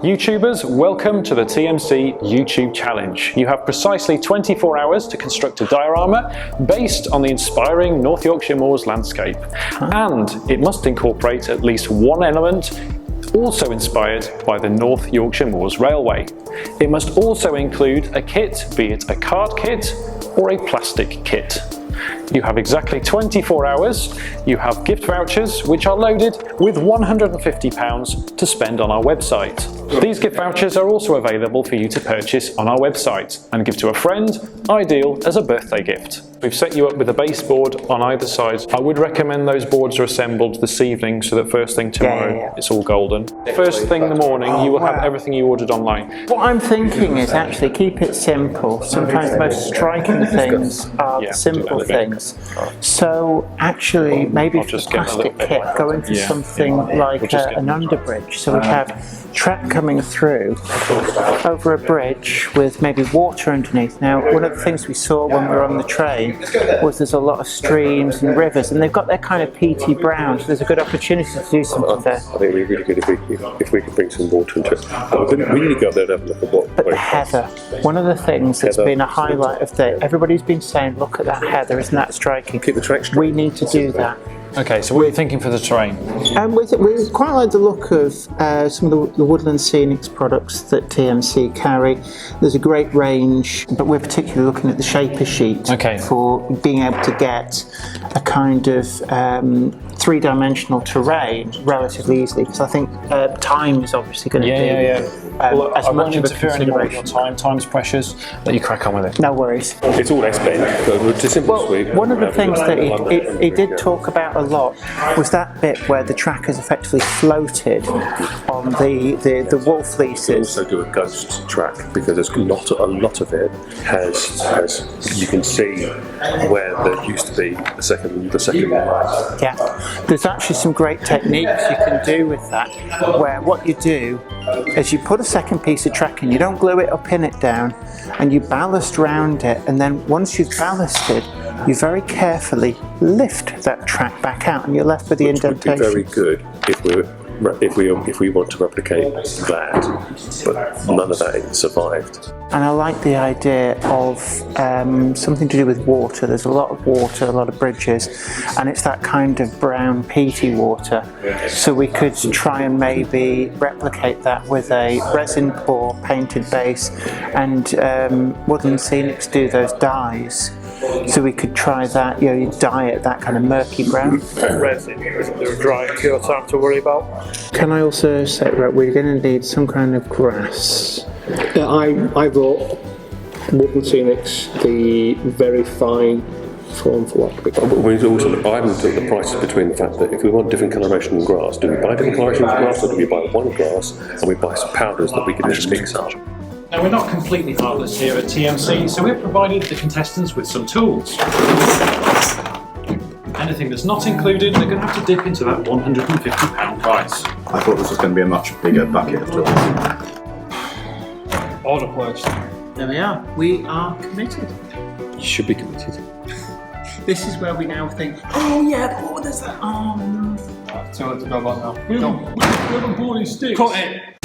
YouTubers, welcome to the TMC YouTube Challenge. You have precisely 24 hours to construct a diorama based on the inspiring North Yorkshire Moors landscape. And it must incorporate at least one element also inspired by the North Yorkshire Moors Railway. It must also include a kit, be it a card kit or a plastic kit. You have exactly 24 hours. You have gift vouchers which are loaded with £150 to spend on our website. These gift vouchers are also available for you to purchase on our website and give to a friend, ideal as a birthday gift. We've set you up with a baseboard on either side. I would recommend those boards are assembled this evening so that first thing tomorrow it's all golden. First thing in the morning you will have everything you ordered online. What I'm thinking is actually keep it simple. Sometimes the most striking things are the simple things. So actually maybe for the plastic kit going for something like an underbridge. So we have track coming through over a bridge with maybe water underneath. Now one of the things we saw when we were on the train was there's a lot of streams and rivers and they've got their kind of peaty brown, so there's a good opportunity to do something there. I think it'd be really good if we could bring some water into it. We need to go there and have a look at what. But the heather, one of the things that's been a highlight of the, everybody's been saying, look at that heather, isn't that striking? Keep the track straight. We need to do that. Okay, so what are you thinking for the terrain? We quite like the look of some of the Woodland Scenics products that TMC carry. There's a great range, but we're particularly looking at the shaper sheet for being able to get a kind of three-dimensional terrain relatively easily, because I think time is obviously going to be well, as I much won't of a interfere anymore with consideration. your time's precious. Let you crack on with it. No worries. It's all S-bend. Well, one of the things that he did talk about a lot was that bit where the track has effectively floated on the wool fleeces. We also do a ghost track because there's not a lot of it has you can see where there used to be the second line. Yeah, there's actually some great techniques you can do with that, where what you do is you put a second piece of track in, you don't glue it or pin it down, and you ballast round it, and then once you've ballasted, you very carefully lift that track back out and you're left with the indentation. Would be very good if we want to replicate that, but none of that survived. And I like the idea of something to do with water. There's a lot of water, a lot of bridges, and it's that kind of brown peaty water. So we could try and maybe replicate that with a resin pour painted base, and Woodland Scenics do those dyes. So we could try that, you dye it that kind of murky brown. Resin, there's dry cure time to worry about. Can I also say, right, we're going to need some kind of grass. I brought Woodland Scenics, the very fine form for what we also I haven't done the prices between the fact that if we want different coloration of grass, do we buy different coloration of grass or do we buy one grass and we buy some powders that we can just mix up? Now, we're not completely heartless here at TMC, so we've provided the contestants with some tools. Anything that's not included, they're going to have to dip into that £150 prize. I thought this was going to be a much bigger bucket of tools. Order placed. There we are. We are committed. You should be committed. This is where we now think, oh yeah, but what is that? Oh no. Too late to go back now. We haven't bought any sticks. Cut it!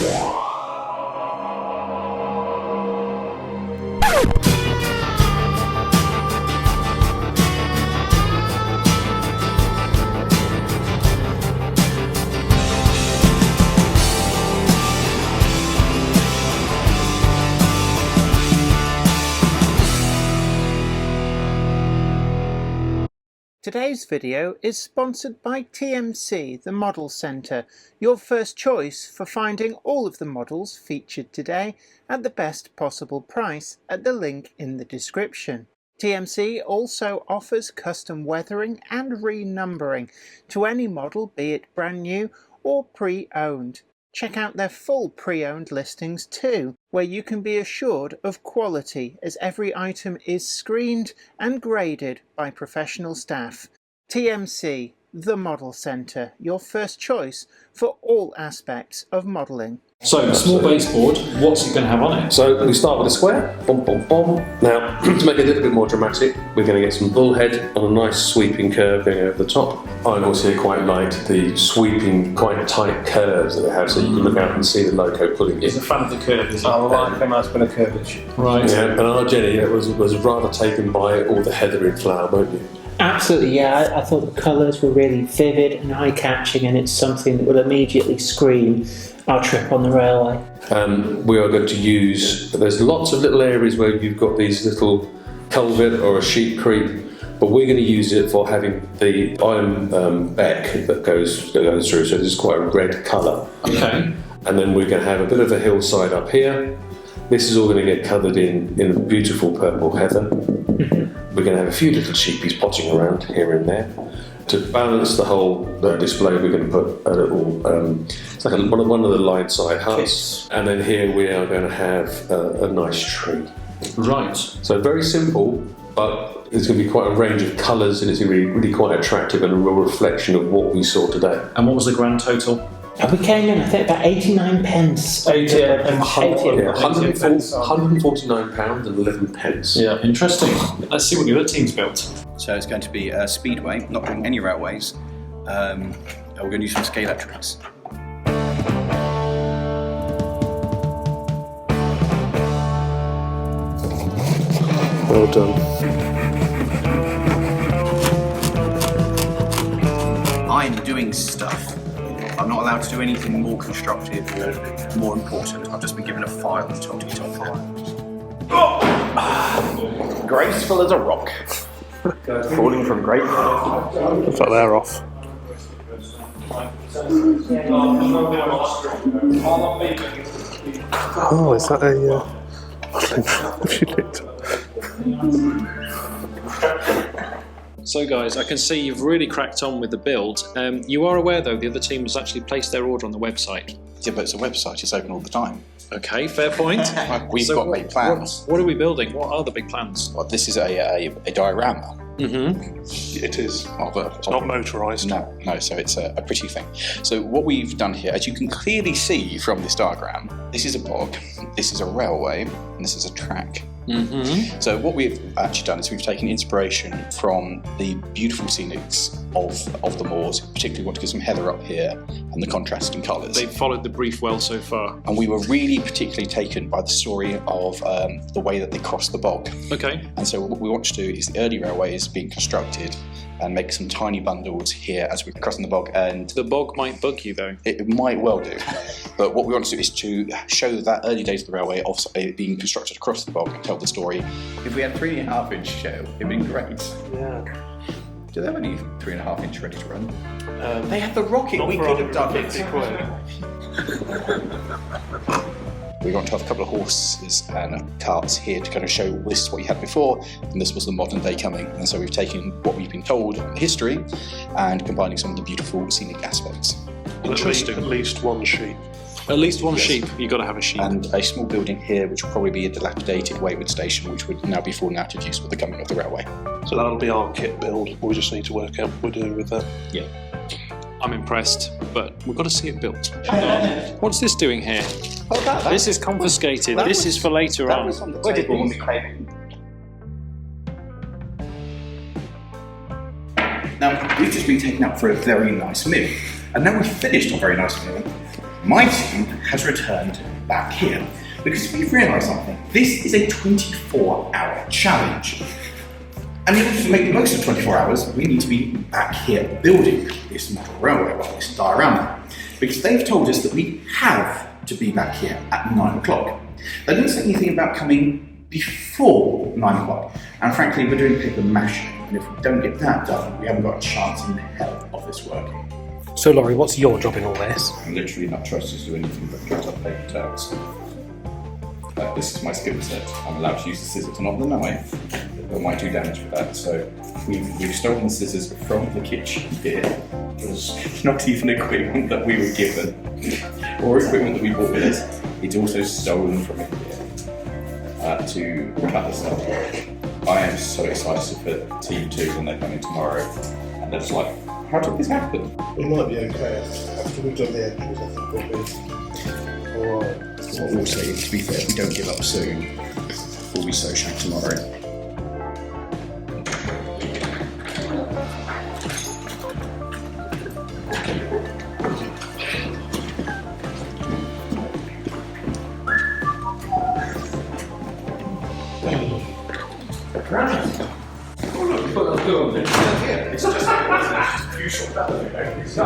Today's video is sponsored by TMC, the Model Centre, your first choice for finding all of the models featured today at the best possible price at the link in the description. TMC also offers custom weathering and renumbering to any model, be it brand new or pre-owned. Check out their full pre-owned listings too, where you can be assured of quality as every item is screened and graded by professional staff. TMC, the Model Centre, your first choice for all aspects of modelling. So, a small baseboard, what's it going to have on it? So we start with a square, boom, boom, boom. Now, to make it a little bit more dramatic, we're going to get some bullhead on a nice sweeping curve going over the top. I also quite liked the sweeping, quite tight curves that they have, so you can look out and see the loco pulling He's a in. fan of the curve, is he? I like a nice bit of curvature. Right. Yeah, and our Jenny was rather taken by all the heather in flower, weren't you? Absolutely, yeah. I thought the colours were really vivid and eye-catching, and it's something that will immediately scream our trip on the railway. We are going to use, there's lots of little areas where you've got these little culvert or a sheep creek, but we're going to use it for having the iron beck that goes through, so this is quite a red colour. Okay. And then we're going to have a bit of a hillside up here. This is all going to get covered in beautiful purple heather. We're going to have a few little sheepies potting around here and there. To balance the whole display, we're going to put a little, it's like one of the line side huts. And then here we are going to have a nice tree. Right. So very simple, but there's going to be quite a range of colours, and it's going to be really quite attractive and a real reflection of what we saw today. And what was the grand total? We came in, I think, about 89 pence. 149 pounds and 11 pence. Yeah, interesting. Let's see what the other team's built. So it's going to be a speedway, not doing any railways. We're going to use some scale-up tracks. Well done. I'm doing stuff. I'm not allowed to do anything more constructive or more important. I've just been given a file and told to get on there. Graceful as a rock. Falling from great height. Looks like they're off. Oh, is that a So guys, I can see you've really cracked on with the build. You are aware though the other team has actually placed their order on the website. Yeah, but it's a website, it's open all the time. Okay, fair point. We've So got big plans. What are we building? What are the big plans? Well, this is a diorama. Mm-hmm. It is. It's not motorised. No, so it's a pretty thing. So what we've done here, as you can clearly see from this diagram, this is a bog, this is a railway, and this is a track. Mm-hmm. So what we've actually done is we've taken inspiration from the beautiful scenics of the moors, particularly want to get some heather up here and the contrasting colours. They've followed the brief well so far. And we were really particularly taken by the story of the way that they crossed the bog. Okay. And so what we want to do is the early railways being constructed and make some tiny bundles here as we're crossing the bog. And The bog might bug you though. it might well do. But what we want to do is to show that early days of the railway of being constructed across the bog and tell the story. If we had 3.5-inch shell, it'd been great. Yeah. Do they have any 3.5-inch ready to run? They have the rocket. We could have done it. We want to have a couple of horses and carts here to kind of show this is what you had before and this was the modern day coming. And so we've taken what we've been told in history and combining some of the beautiful scenic aspects. Interesting. At least one sheep. At least one Yes. sheep. You've got to have a sheep. And a small building here which will probably be a dilapidated Wayward station which would now be fallen out of use with the coming of the railway. So that'll be our kit build. We just need to work out what we're doing with that. Yeah. I'm impressed, but we've got to see it built. What's this doing here? This is confiscated. This is for later on. on the table. Now, we've just been taken out for a very nice meal. And now we've finished a very nice meal, my team has returned back here because we've realised something. This is a 24-hour challenge. And in order to make the most of 24 hours, we need to be back here building this model railway, or this diorama. Because they've told us that we have to be back here at 9 o'clock. They didn't say anything about coming before 9 o'clock. And frankly, we're doing paper mache. And if we don't get that done, we haven't got a chance in hell of this working. So, Laurie, what's your job in all this? I'm literally not trusted to do anything but cut up paper towels. This is my skill set. I'm allowed to use the scissors, not the knife. I might do damage with that. So we've stolen the scissors from the kitchen here. There's not even equipment that we were given or equipment that we bought with us. It's also stolen from here to cut this up. I am so excited for Team 2 when they come in tomorrow. And they're just like, how did this happen? We might be okay after we've done the edges. I think we'll be alright. What we'll say is, to be fair, if we don't give up soon, we'll be so shanked tomorrow. It's just a few short bells.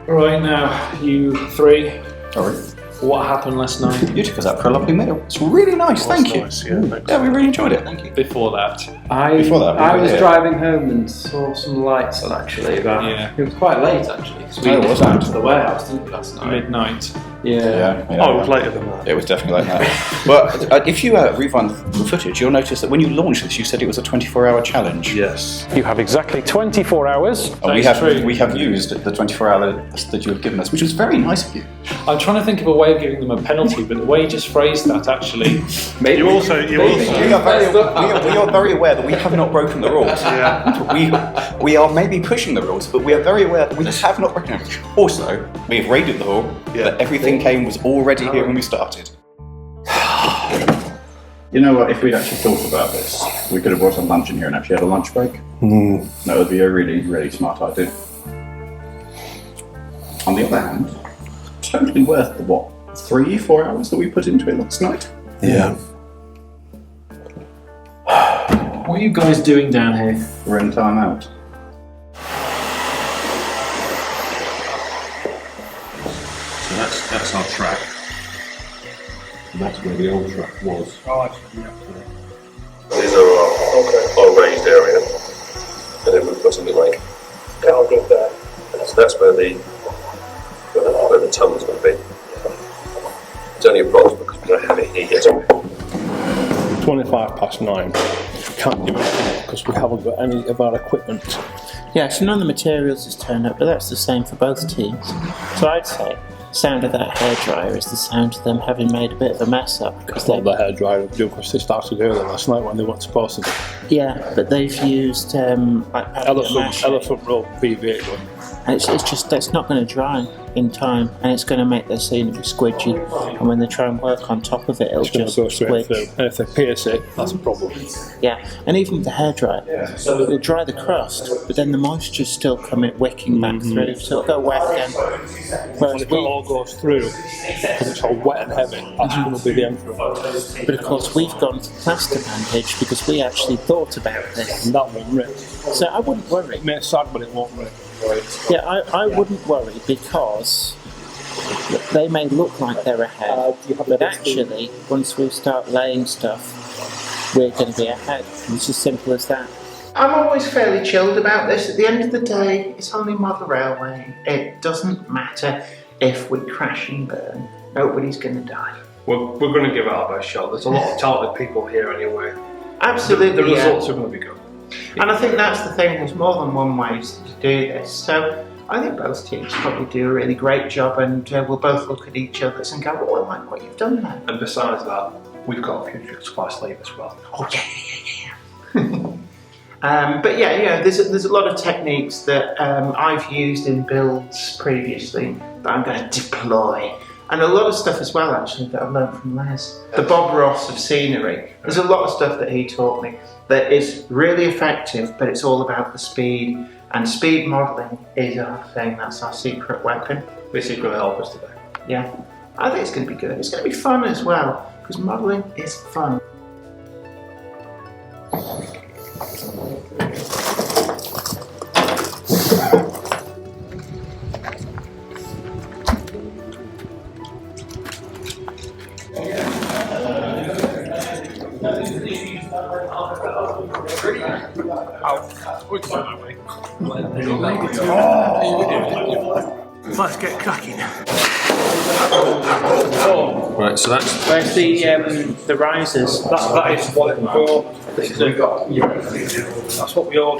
Right now, you three. Sorry. What happened last night? You took us out for a lovely meal. It's really nice, thank you. Nice, yeah, thanks. Yeah, we really enjoyed it, thank you. Before that, I was yeah. driving home and saw some lights on actually. But Yeah. it was quite late actually. So we Oh, was went it? to the warehouse, didn't we, last night? midnight. Yeah. Oh, it was later than that. It was definitely like that. Well, if you rewind the footage, you'll notice that when you launched this, you said it was a 24-hour challenge. Yes. You have exactly 24 hours. And we have used the 24-hour that you have given us, which was very nice of you. I'm trying to think of a way of giving them a penalty, but the way you just phrased that actually. Maybe. You also. We are very aware that we have not broken the rules. Yeah. We are maybe pushing the rules, but we are very aware that we have not broken them. Also, we have raided the hall, but everything was already here when we started. You know what, if we'd actually thought about this, we could have brought some lunch in here and actually had a lunch break. That would be a really, really smart idea. On the other hand, totally worth the, 3-4 hours that we put into it last night? Yeah. What are you guys doing down here? We're in time out. So that's our track. And that's where the old track was. These are our raised area. And then we've got something like cattle dog there. So that's where the tunnel's going to be. It's only a box because we don't have it here yet. 9:25. Can't do it because we haven't got any of our equipment. Yeah, so none of the materials has turned up, but that's the same for both teams. So I'd say the sound of that hairdryer is the sound of them having made a bit of a mess up. Because That's what the hairdryer do, because they started early last night when they weren't supposed to. Yeah, but they've used like Elephant rope V8 gun. and it's just that's not going to dry in time, and it's going to make their scenery squidgy. And when they try and work on top of it, it'll It's going to just go straight squidge. through. And if they pierce it, that's a problem. Yeah, and even with the hairdryer, so it'll dry the crust, but then the moisture's still coming wicking back through, so it'll go wet again. And Whereas if it all goes through, because it's all wet and heavy, that's going to be the end for it. but of course we've gone for plaster bandage because we actually thought about this. And that won't rip. So I wouldn't worry. It may sag, but it won't rip. Yeah, I wouldn't worry because they may look like they're ahead, but actually, once we start laying stuff, we're going to be ahead. It's as simple as that. I'm always fairly chilled about this. At the end of the day, it's only model railway. It doesn't matter if we crash and burn. Nobody's going to die. We're going to give it our best shot. There's a lot of talented people here anyway. Absolutely, The results are going to be good. And I think that's the thing, there's more than one way to do this. So I think both teams probably do a really great job, and we'll both look at each other and go, oh, I like what you've done there. And besides that, we've got a few tricks up our sleeve as well. Oh, yeah. But yeah, you know, there's a lot of techniques that I've used in builds previously that I'm going to deploy. And a lot of stuff as well, actually, that I've learned from Les. The Bob Ross of scenery. There's a lot of stuff that he taught me that is really effective, but it's all about the speed. And speed modelling is our thing. That's our secret weapon. This is going to help us today. Yeah. I think it's going to be good. It's going to be fun as well, because modelling is fun. Let's get cracking. Right, so that's Where's the risers? That is what this is that's what we all.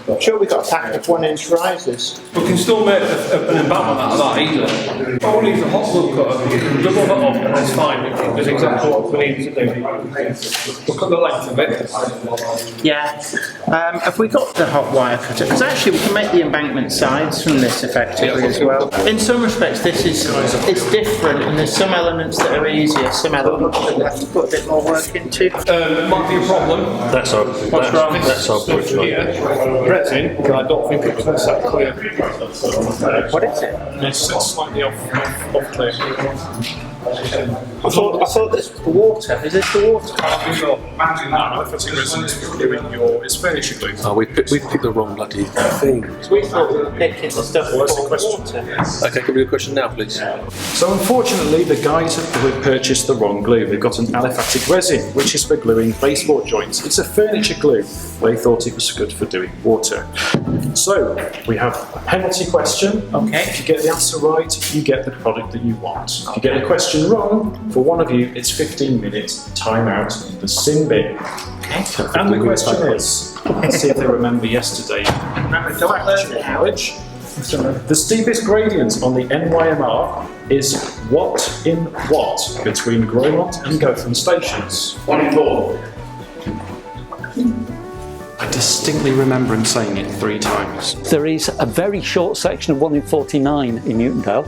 I'm sure we got a pack of 1-inch risers. We can still make an embankment out of that easily. All we need is a hot wood cutter. You can double that up and it's fine. It's exactly what we need to do. Look at the length of it. Yeah. Have we got the hot wire cutter? Because actually we can make the embankment sides from this effectively as well. In some respects it's different, and there's some elements that are easier, some elements that we have to put a bit more work into. It might be a problem. that's our What's wrong? That's our bridge line. Yeah. In, but I don't think it's going to set clear. What is it? It's slightly off clear. I thought this was the water. Is this the water? It's furniture glue. Oh, we picked the wrong bloody thing. We thought we were picking the stuff for water. Okay, give me a question now, please. So unfortunately, the guys have purchased the wrong glue. They've got an aliphatic resin, which is for gluing baseboard joints. It's a furniture glue. They thought it was good for doing water. So we have a penalty question. Okay. If you get the answer right, you get the product that you want. If you get the question wrong, for one of you, it's 15 minutes time out in the sin bin. Okay. And the question is, let's see if they remember yesterday. Factual knowledge. The steepest gradient on the NYMR is what in what between Gromont and Gotham stations? 1 in 4. I distinctly remember him saying it 3 times. There is a very short section of 1 in 49 in Newtondale.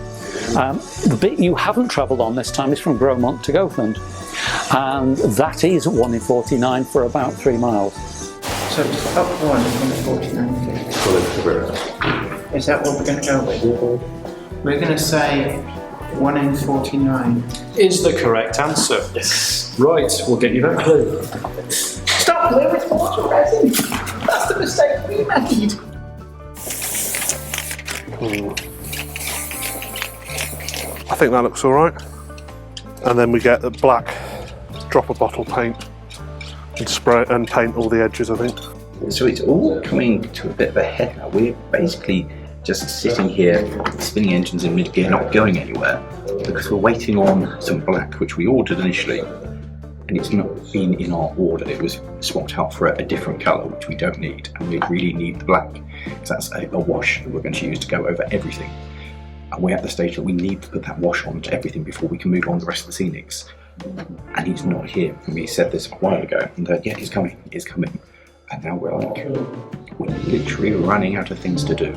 The bit you haven't travelled on this time is from Gromont to Gotham, and that is 1 in 49 for about 3 miles. So up 1 is 1 in 49. Is that what we're going to go with? We're going to say 1 in 49. Is the correct answer. Yes. Right, we'll get you that clue. Stop gluing with water resin! That's the mistake we made! I think that looks alright. And then we get the black dropper bottle paint and spray and paint all the edges, I think. So it's all coming to a bit of a head now. We're basically just sitting here, spinning engines in mid-gear, not going anywhere, because we're waiting on some black, which we ordered initially, and it's not been in our order. It was swapped out for a different colour, which we don't need, and we really need the black, because that's a wash that we're going to use to go over everything. And we're at the stage that we need to put that wash on to everything before we can move on to the rest of the scenics. And he's not here. And we said this a while ago, and yeah, he's coming, he's coming. And now we're like, we're literally running out of things to do.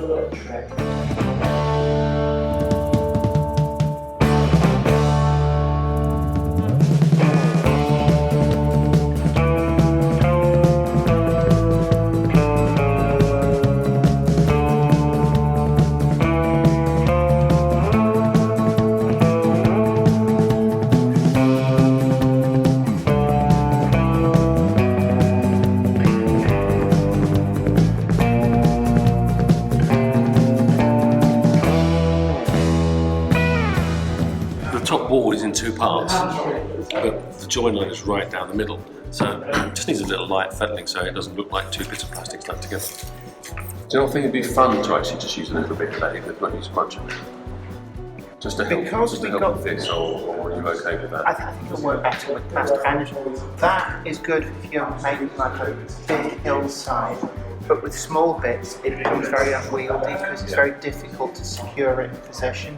Top wall is in 2 parts, but the join line is right down the middle. So it just needs a little light fettling so it doesn't look like 2 bits of plastic stuck together. Do you not think it'd be fun to actually just use a little bit of that, if not use much of it? Just to help, with this, or are you okay with that? I think it'll work better with plastic, and that is good if you're making like a big hillside. But with small bits, it becomes very unwieldy because it's very difficult to secure it in position.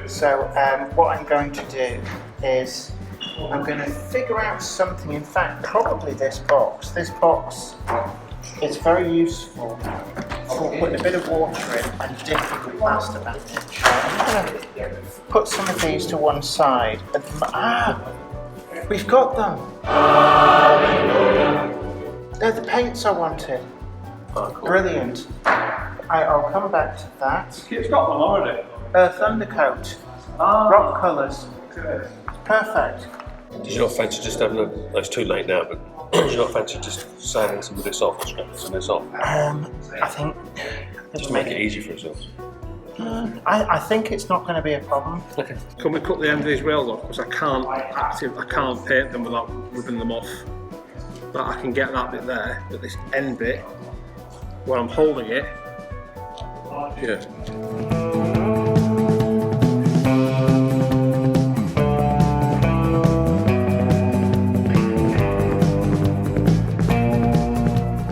So what I'm going to do is I'm going to figure out something. In fact, probably this box. This box is very useful for putting a bit of water in and dipping the plaster bandage. I'm going to put some of these to one side. We've got them. They're the paints I wanted. Oh, cool. Brilliant. I'll come back to that. It's got one already. Thundercoat. Rock colours. Perfect. Did you not fancy just having a, it's too late now, but did you not fancy just sanding some of this off and scraping some of this off? I think... Just make it easy for yourselves. I think it's not going to be a problem. Okay. Can we cut the end of these rails off? Because I can't paint them without ripping them off. But I can get that bit there, but this end bit, where I'm holding it, Yeah.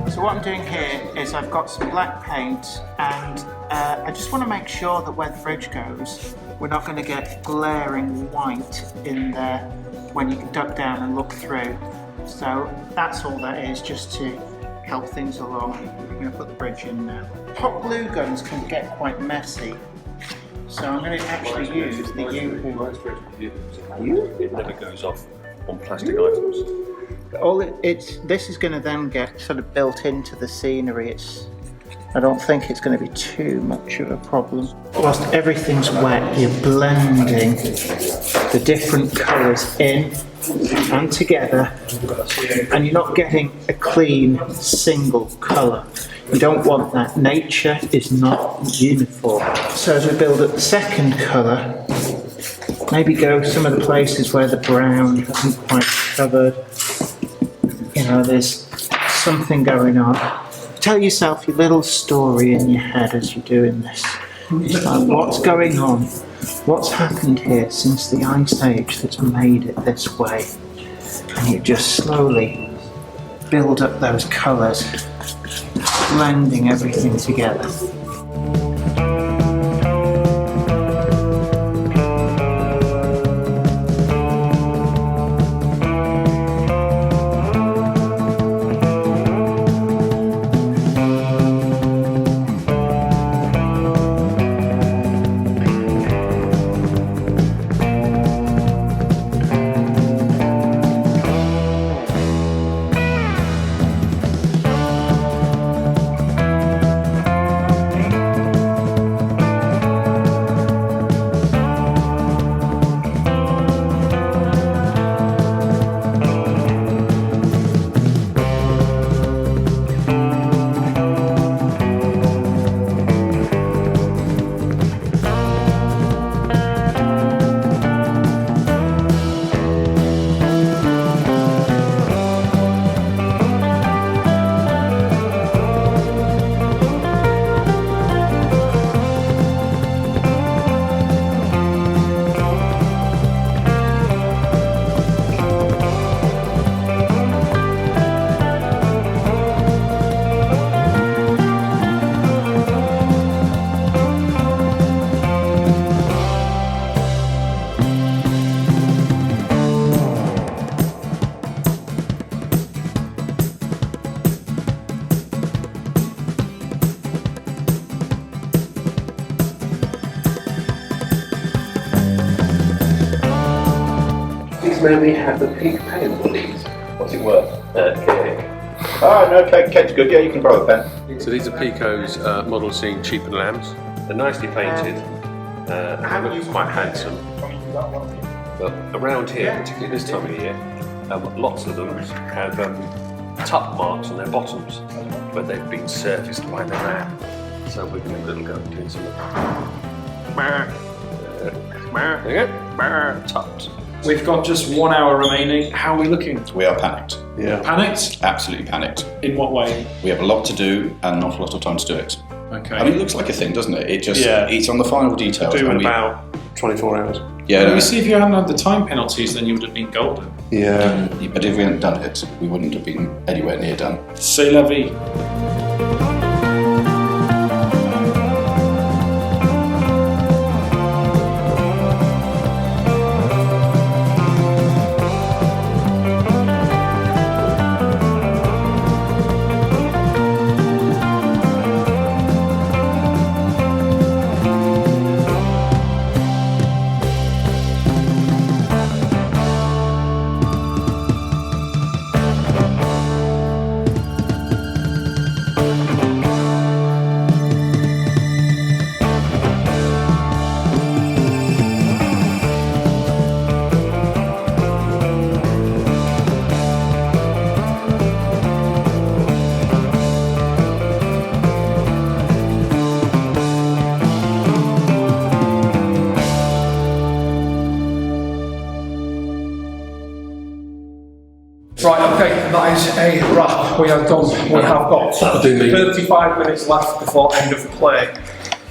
So what I'm doing here is I've got some black paint, and I just want to make sure that where the fridge goes, we're not going to get glaring white in there when you can duck down and look through. So that's all that is, just to help things along. I'm going to put the bridge in now. Hot glue guns can get quite messy, so I'm going to actually use the It never goes off on plastic items. This is going to then get sort of built into the scenery. I don't think it's going to be too much of a problem. Whilst everything's wet, you're blending the different colours in and together, and you're not getting a clean single colour. You don't want that. Nature is not uniform. So as we build up the second colour, maybe go some of the places where the brown hasn't quite covered. You know, there's something going on. Tell yourself your little story in your head as you're doing this. Like, what's going on? What's happened here since the Ice Age that's made it this way? And you just slowly build up those colours, blending everything together. Maybe have the peak pen, please. What's it worth? Kirk. Oh, no, Kate's good. Yeah, you can borrow the pen. So these are Pico's models seeing cheap and lambs. They're nicely painted. They look quite handsome. But around here, particularly this time of year, lots of them have tuck marks on their bottoms, but they've been surfaced by the ram. So we're going to have a little go at doing some of that. There you go. Tucked. We've got just 1 hour remaining. How are we looking? We are panicked. Yeah. Panicked? Absolutely panicked. In what way? We have a lot to do and not a lot of time to do it. Okay. I mean, it looks like a thing, doesn't it? It just, it's on the final details. Do in about 24 hours. Yeah. Well, you see, if you hadn't had the time penalties, then you would have been golden. Yeah. But if we hadn't done it, we wouldn't have been anywhere near done. C'est la vie. Right, okay, that is a wrap. We are done. We have got 35 minutes left before end of play.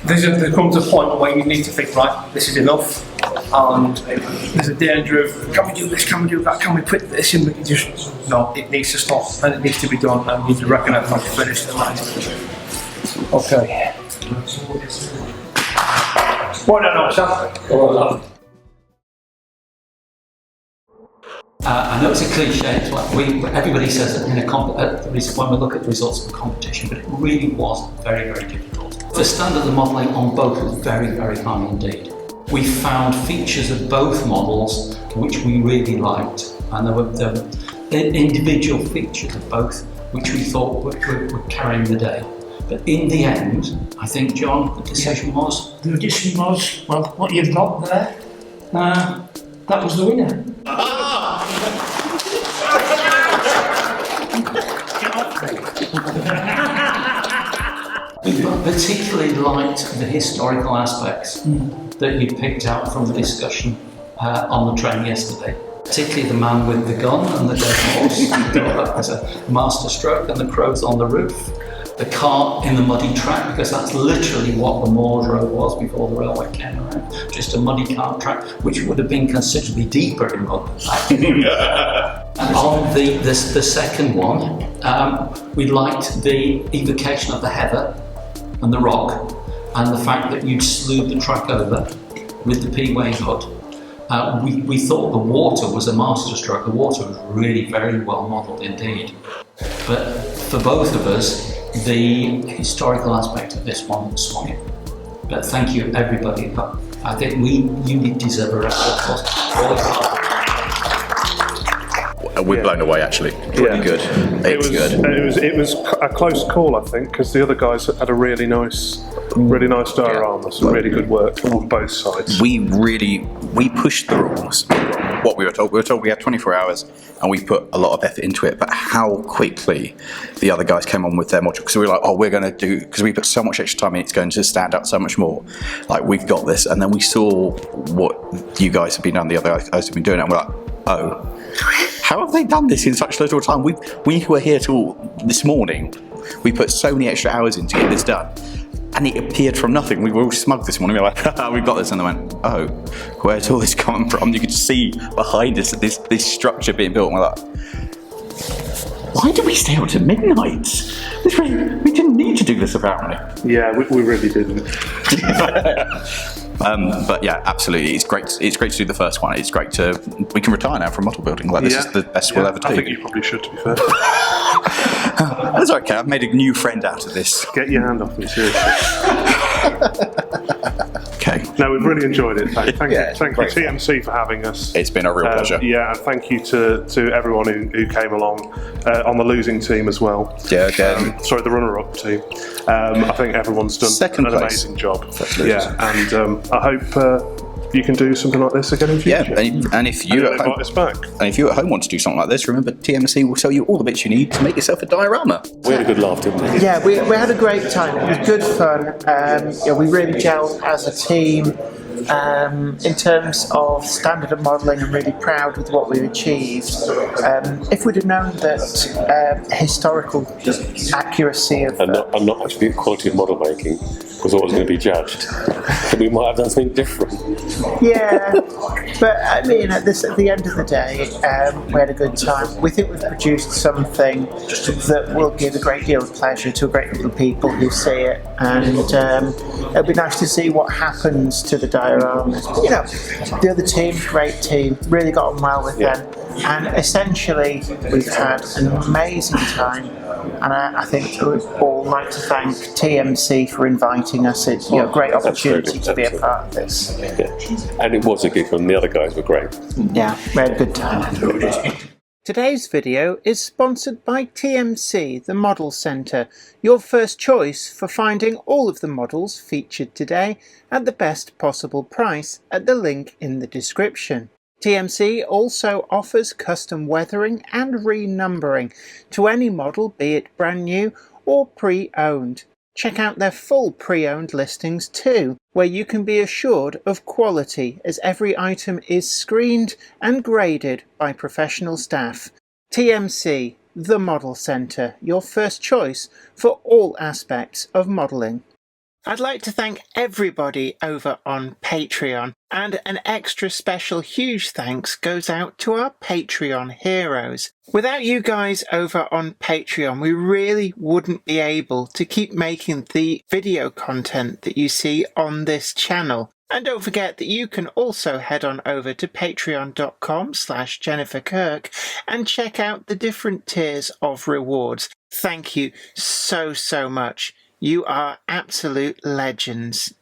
There comes a point where you need to think, right, this is enough. And there's a danger of, can we do this, can we do that, can we quit this? And we can just, no, it needs to stop and it needs to be done and we need to recognise when it's finished and that is. Okay. Well done, Sam. Well done. I know it's a cliche, it's like everybody says that in when we look at the results of a competition, but it really was very, very difficult. The standard of modelling on both was very, very high indeed. We found features of both models which we really liked, and there were individual features of both which we thought were carrying the day. But in the end, I think, John, the decision was? The decision was, well, what you've got there, that was the winner. But particularly liked the historical aspects that you picked out from the discussion on the train yesterday. Particularly the man with the gun and the dead horse as a master stroke, and the crows on the roof. The cart in the muddy track, because that's literally what the Moors Road was before the railway came around. Just a muddy cart track, which would have been considerably deeper in mud. On the second one, we liked the evocation of the heather and the rock, and the fact that you'd slewed the track over with the P-Way hood. We thought the water was a masterstroke. The water was really very well modelled indeed. But for both of us, the historical aspect of this one swung it. But thank you, everybody. I think you deserve a round of applause. We're blown away, actually. Pretty good. It was a close call, I think, because the other guys had a really nice diorama, some really good work on both sides. We pushed the rules. What we were told we had 24 hours, and we put a lot of effort into it. But how quickly the other guys came on with their module, because we were like, oh, we're going to do, because we put so much extra time in, it's going to stand out so much more. Like, we've got this, and then we saw what you guys have been doing, the other guys have been doing, and we're like, oh. How have they done this in such little time? We were here till this morning. We put so many extra hours in to get this done. And it appeared from nothing. We were all smug this morning. We were like, we've got this. And they went, oh, where's all this coming from? You could see behind us this structure being built. And we're like, why did we stay up to midnight? We didn't need to do this, apparently. Yeah, we really didn't. But yeah, absolutely, it's great. It's great to do the first one. It's great we can retire now from model building. Like, this is the best we'll ever do. I think you probably should, to be fair. That's okay. I've made a new friend out of this. Get your hand off me, seriously. Okay. No, we've really enjoyed it. Thank you, TMC, for having us. It's been a real pleasure. Yeah, and thank you to everyone who came along on the losing team as well. Yeah, again. Sorry, the runner-up team. I think everyone's done an amazing job. Yeah, and I hope you can do something like this again in future. Yeah, and if you at home want to do something like this, remember TMC will sell you all the bits you need to make yourself a diorama. We had a good laugh, didn't we? Yeah, we had a great time. It was good fun. We really gelled as a team. In terms of standard of modelling, I'm really proud with what we've achieved. If we'd have known that historical accuracy of... And not actually the quality of model making was what was going to be judged, we might have done something different. Yeah, but I mean, at the end of the day, we had a good time. We think we've produced something that will give a great deal of pleasure to a great deal of people who see it, and it'll be nice to see what happens to the dioramas. You know, the other team, great team, really got on well with them, and essentially we've had an amazing time. And I think we'd all like to thank TMC for inviting us. It's a great opportunity to be a part of this. Yeah. And it was a gig, and the other guys were great. Yeah, we had a good time. Today's video is sponsored by TMC, the Model Centre, your first choice for finding all of the models featured today at the best possible price at the link in the description. TMC also offers custom weathering and renumbering to any model, be it brand new or pre-owned. Check out their full pre-owned listings too, where you can be assured of quality as every item is screened and graded by professional staff. TMC, the Model Centre, your first choice for all aspects of modelling. I'd like to thank everybody over on Patreon, and an extra special huge thanks goes out to our Patreon heroes. Without you guys over on Patreon, we really wouldn't be able to keep making the video content that you see on this channel. And don't forget that you can also head on over to patreon.com/Jennifer Kirk and check out the different tiers of rewards. Thank you so much. You are absolute legends.